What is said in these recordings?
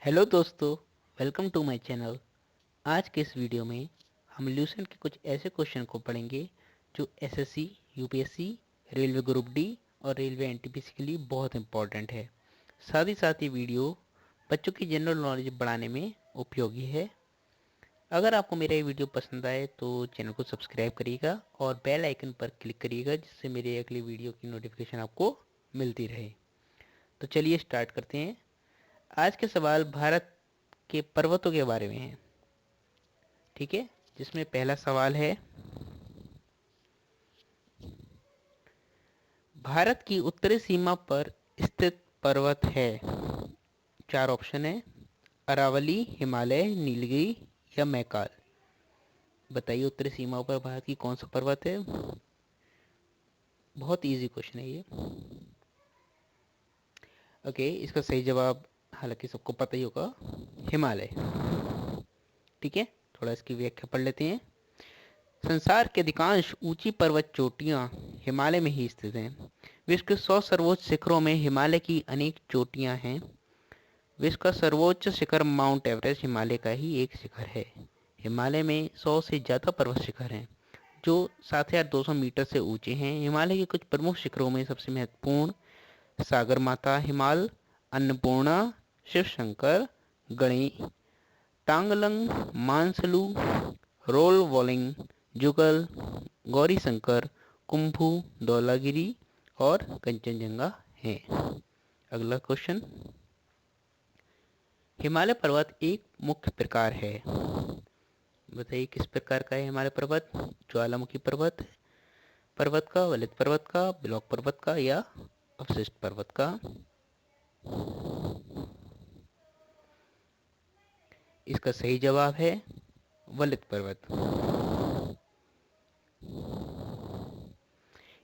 Hello दोस्तों, welcome to my channel. आज के इस वीडियो में हम ल्यूसेंट के कुछ ऐसे क्वेश्चन को पढ़ेंगे जो SSC, UPSC, railway group D और रेलवे एनटीपीसी के लिए बहुत इंपॉर्टेंट है। साथ ही वीडियो बच्चों की जनरल नॉलेज बढ़ाने में उपयोगी है। अगर आपको मेरा ये वीडियो पसंद आए तो चैनल को सब्सक्राइब करिएगा और बेल आइकन पर क्लिक करिएगा, जिससे मेरे अगले वीडियो की नोटिफिकेशन आपको मिलती रहे। तो चलिए स्टार्ट करते हैं। आज के सवाल भारत के पर्वतों के बारे में है। ठीक है, जिसमें पहला सवाल है, भारत की उत्तरी सीमा पर स्थित पर्वत है। चार ऑप्शन है, अरावली, हिमालय, नीलगिरी या मैकाल। बताइए उत्तरी सीमा पर भारत की कौन सा पर्वत है। बहुत इजी क्वेश्चन है ये। ओके, इसका सही जवाब हालांकि सबको पता ही होगा, हिमालय। ठीक है, थोड़ा इसकी व्याख्या पढ़ लेते हैं। संसार के अधिकांश ऊंची पर्वत चोटियां हिमालय में ही स्थित हैं। विश्व के 100 सर्वोच्च शिखरों में हिमालय की अनेक चोटियां हैं। विश्व का सर्वोच्च शिखर माउंट एवरेस्ट हिमालय का ही एक शिखर है। हिमालय में 100 से ज़्यादा पर्वत शिखर हैं जो 7200 मीटर से ऊंचे हैं। हिमालय के कुछ प्रमुख शिखरों में सबसे महत्वपूर्ण सागरमाथा हिमाल, अन्नपूर्णा, शिव शंकर, गणी, टांगलंग, मानसलू, रोल वॉलिंग, जुगल, गौरी शंकर, कुंभू, धौलागिरी और कंचनजंगा है। अगला क्वेश्चन, हिमालय पर्वत एक मुख्य प्रकार है। बताइए किस प्रकार का है हिमालय पर्वत। ज्वालामुखी पर्वत पर्वत का, वलित पर्वत का, ब्लॉक पर्वत का या अवशिष्ट पर्वत का। इसका सही जवाब है वलित पर्वत।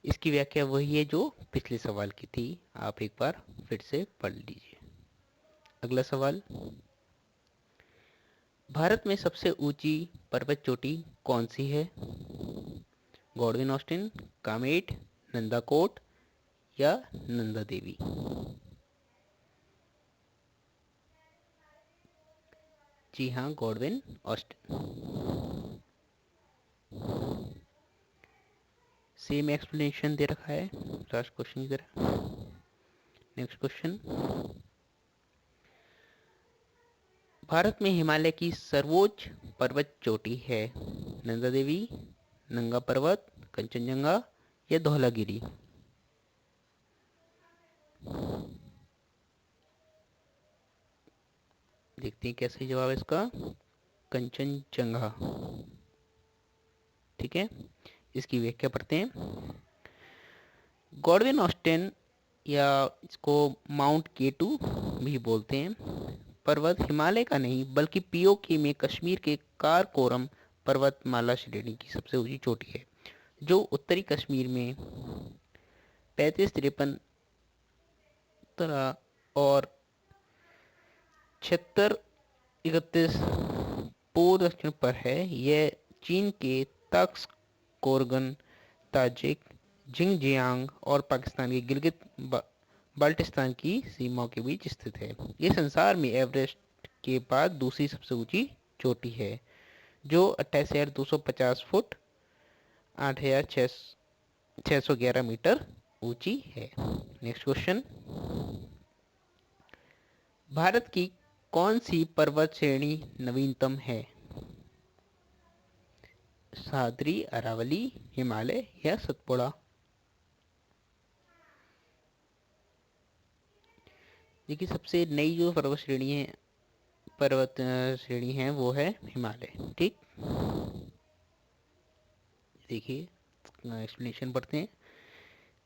इसकी व्याख्या वही है जो पिछले सवाल की थी, आप एक बार फिर से पढ़ लीजिए। अगला सवाल, भारत में सबसे ऊंची पर्वत चोटी कौन सी है। गॉडविन ऑस्टिन, कामेट, नंदाकोट या नंदा देवी। जी हाँ, गॉडविन ऑस्टिन। सेम एक्सप्लेनेशन दे रखा है लास्ट क्वेश्चन की तरह। नेक्स्ट क्वेश्चन, भारत में हिमालय की सर्वोच्च पर्वत चोटी है। नंदा देवी, नंगा पर्वत, कंचनजंगा या धौलागिरी। देखते हैं क्या सही जवाब है इसका, कंचनजंगा। ठीक है, इसकी व्याख्या पढ़ते हैं। गॉडविन ऑस्टिन या इसको माउंट केटू भी बोलते हैं पर्वत हिमालय का नहीं बल्कि पीओके में कश्मीर के काराकोरम पर्वतमाला श्रेणी की सबसे ऊंची चोटी है, जो उत्तरी कश्मीर में 35-53 और 76-31 पूर्व दक्षिण पर है। यह चीन के तख्त कोरगन, ताजिक, जिंगजियांग और पाकिस्तान के गिलगित बाल्टिस्तान की सीमाओं के बीच स्थित है। ये संसार में एवरेस्ट के बाद दूसरी सबसे ऊंची चोटी है, जो 28,250 फुट 8,611 मीटर ऊंची है। नेक्स्ट क्वेश्चन, भारत की कौन सी पर्वत श्रेणी नवीनतम है। सह्याद्री, अरावली, हिमालय या सतपुड़ा। देखिए सबसे नई जो पर्वत श्रेणी है वो है हिमालय। ठीक, देखिए एक्सप्लेनेशन पढ़ते हैं।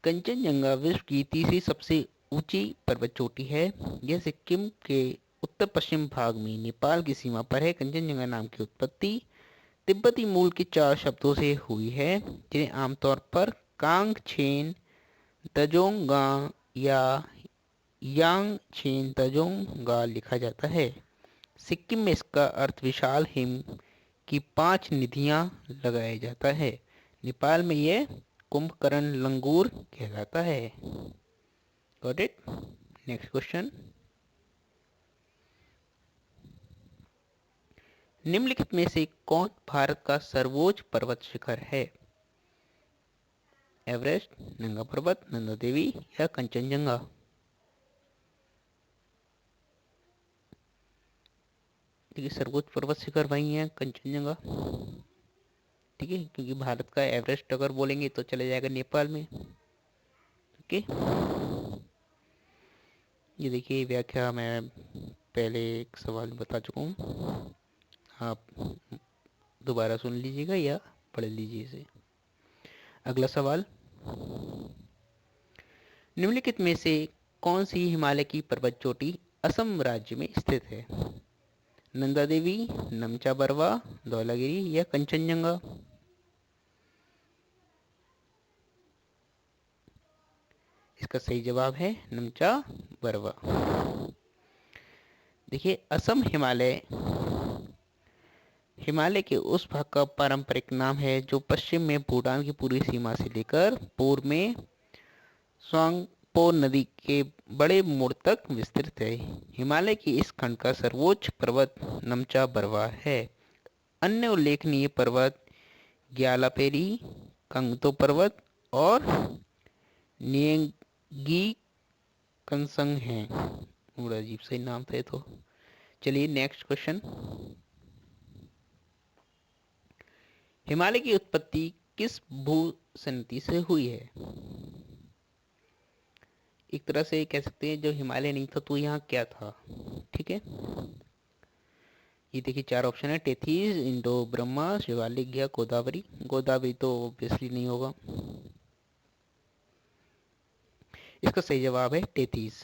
कंचनजंगा विश्व की तीसरी सबसे ऊंची पर्वत चोटी है। यह सिक्किम के उत्तर पश्चिम भाग में नेपाल की सीमा पर है। कंचनजंगा नाम की उत्पत्ति तिब्बती मूल के चार शब्दों से हुई है, जिन्हें आमतौर पर कांगछेन तजोंगा या यांगछेन तजोंगा लिखा जाता है। सिक्किम में इसका अर्थ विशाल हिम की 5 निधियां लगाया जाता है। नेपाल में यह कुंभकर्ण लंगूर कहलाता है। Got it. नेक्स्ट क्वेश्चन, निम्नलिखित में से कौन भारत का सर्वोच्च पर्वत शिखर है? एवरेस्ट, नंगा पर्वत, नंदा देवी या कंचनजंगा? देखिए सर्वोच्च पर्वत शिखर वही है कंचनजंगा। ठीक है, क्योंकि भारत का एवरेस्ट अगर बोलेंगे तो चले जाएगा नेपाल में। ओके, ये देखिए व्याख्या मैं पहले एक सवाल बता चुका हूँ, आप दोबारा सुन लीजिएगा या पढ़ लीजिए इसे। अगला सवाल, निम्नलिखित में से कौन सी हिमालय की पर्वत चोटी असम राज्य में स्थित है? नंदा देवी, नमचा बरवा, धौलागिरी या कंचनजंगा? इसका सही जवाब है नमचा बरवा। देखिए असम हिमालय के उस भाग का पारंपरिक नाम है जो पश्चिम में भूटान की पूर्वी सीमा से लेकर पूर्व में स्वांगपो नदी के बड़े मोड़ तक विस्तृत है। हिमालय की इस खंड का सर्वोच्च पर्वत नमचा बरवा है। अन्य उल्लेखनीय पर्वत ग्यालापेरी, कंगतो पर्वत और नियंगी कंसंग हैं। बड़ा अजीब सा नाम था तो। चलिए नेक्स्ट क्वेश्चन, हिमालय की उत्पत्ति किस भूसंतति से हुई है? एक तरह से कह सकते हैं जब हिमालय नहीं था तो यहाँ क्या था। ठीक है, ये देखिए चार ऑप्शन है, टेथीज, इंडो ब्रह्मा, शिवालिक या गोदावरी। गोदावरी तो ऑब्वियसली नहीं होगा। इसका सही जवाब है टेथीज।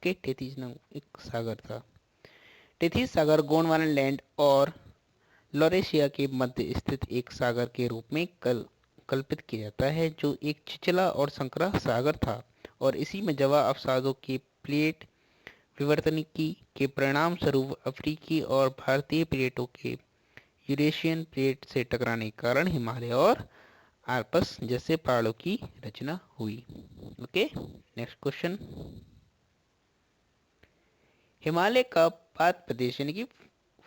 के टेथीज नाम एक सागर था। टेथीज सागर गोंडवाना लैंड और लॉरेशिया के मध्य स्थित एक सागर के रूप में कल्पित किया जाता है जो एक छिछला और संकरा सागर था और इसी में जवा अवसादों की प्लेट विवर्तनिकी के परिणाम स्वरूप अफ्रीकी और भारतीय प्लेटों के यूरेशियन प्लेट से टकराने के कारण हिमालय और आल्प्स जैसे पहाड़ों की रचना हुई। ओके, नेक्स्ट क्वेश्चन, हिमालय का पाद प्रदेश यानी कि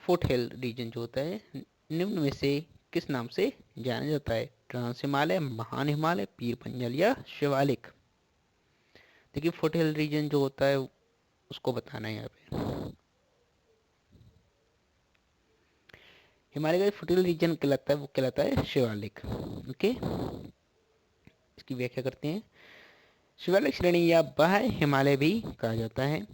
फुट हिल रीजन जो होता है निम्न में से किस नाम से जाना जाता है? ट्रांस हिमालय, महान हिमालय, पीर पंजल या शिवालिक? देखिए फुट हिल रीजन जो होता है उसको बताना है यहाँ पे। हिमालय का फुट हिल रीजन कहलाता है वो कहलाता है शिवालिक। ओके, इसकी व्याख्या करते हैं। शिवालिक श्रेणी या बाह्य हिमालय भी कहा जाता है।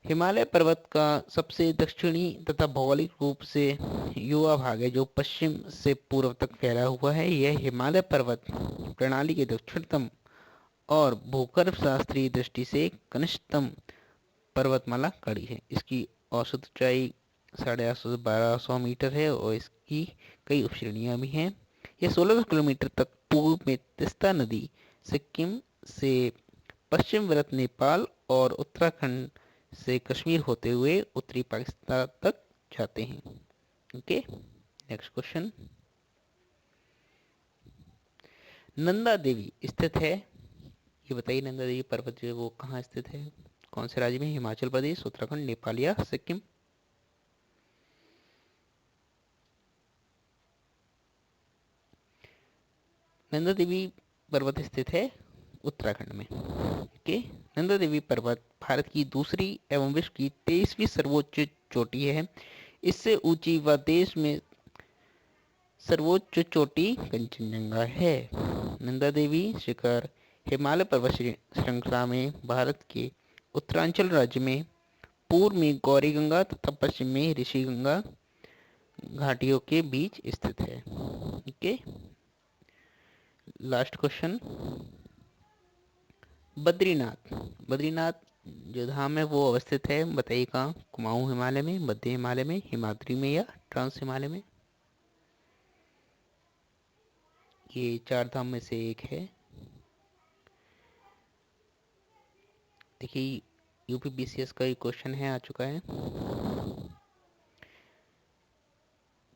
हिमालय पर्वत का सबसे दक्षिणी तथा भौगोलिक रूप से युवा भाग है जो पश्चिम से पूर्व तक फैला हुआ है। यह हिमालय पर्वत प्रणाली के दक्षिणतम और भूगर्भ शास्त्रीय दृष्टि से कनिष्ठतम पर्वतमाला कड़ी है। इसकी औसत ऊंचाई 850 से 1200 मीटर है और इसकी कई उपश्रेणियां भी हैं। यह 1600 किलोमीटर तक पूर्व में तीस्ता नदी सिक्किम से पश्चिम नेपाल और उत्तराखंड से कश्मीर होते हुए उत्तरी पाकिस्तान तक जाते हैं। Okay, next question, Nanda Devi स्थित है, ये बताइए नंदा देवी पर्वत जो है वो कहाँ स्थित है? कौन से राज्य में? हिमाचल प्रदेश, उत्तराखंड, नेपाल या सिक्किम? नंदा देवी पर्वत स्थित है उत्तराखंड में। ओके, नंदा देवी पर्वत भारत की दूसरी एवं विश्व की 23वीं सर्वोच्च चोटी है। इससे ऊंची व देश में सर्वोच्च चोटी कंचनजंगा है। नंदा देवी शिखर हिमालय पर्वत श्रृंखला में भारत के उत्तरांचल राज्य में पूर्व में गौरी गंगा तथा पश्चिम में ऋषि गंगा घाटियों के बीच स्थित है। Okay, last question, Badrinath Badrinath जो धाम है वो अवस्थित है, बताइए कहाँ? कुमाऊं हिमालय में, मध्य हिमालय में, हिमाद्री में या ट्रांस हिमालय में? ये चार धाम में से एक है। देखिए यूपी बीसीएस का ये क्वेश्चन है, आ चुका है।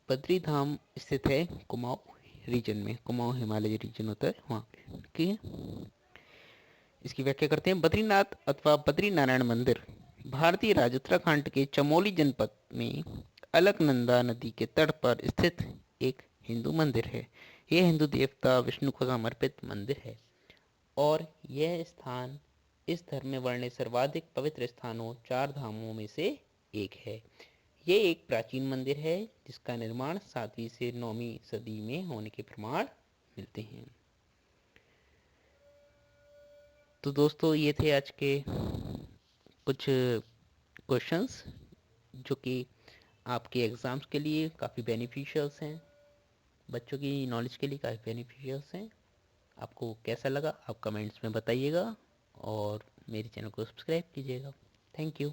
बद्री धाम स्थित है कुमाऊं रीजन में, कुमाऊं हिमालय रीजन होता है वहाँ पे। ठीक है, इसकी व्याख्या करते हैं। बद्रीनाथ अथवा बद्री नारायण मंदिर भारतीय राज्य उत्तराखंड के चमोली जनपद में अलकनंदा नदी के तट पर स्थित एक हिंदू मंदिर है। यह हिंदू देवता विष्णु को समर्पित मंदिर है और यह स्थान इस धर्म में वर्णित सर्वाधिक पवित्र स्थानों 4 धामों में से एक है। ये एक प्राचीन मंदिर है जिसका निर्माण 7वीं से 9वीं सदी में होने के प्रमाण मिलते हैं। तो दोस्तों ये थे आज के कुछ क्वेश्चंस जो कि आपके एग्ज़ाम्स के लिए काफ़ी बेनिफिशियल्स हैं, बच्चों की नॉलेज के लिए काफ़ी बेनिफिशियल्स हैं। आपको कैसा लगा आप कमेंट्स में बताइएगा और मेरे चैनल को सब्सक्राइब कीजिएगा। Thank you.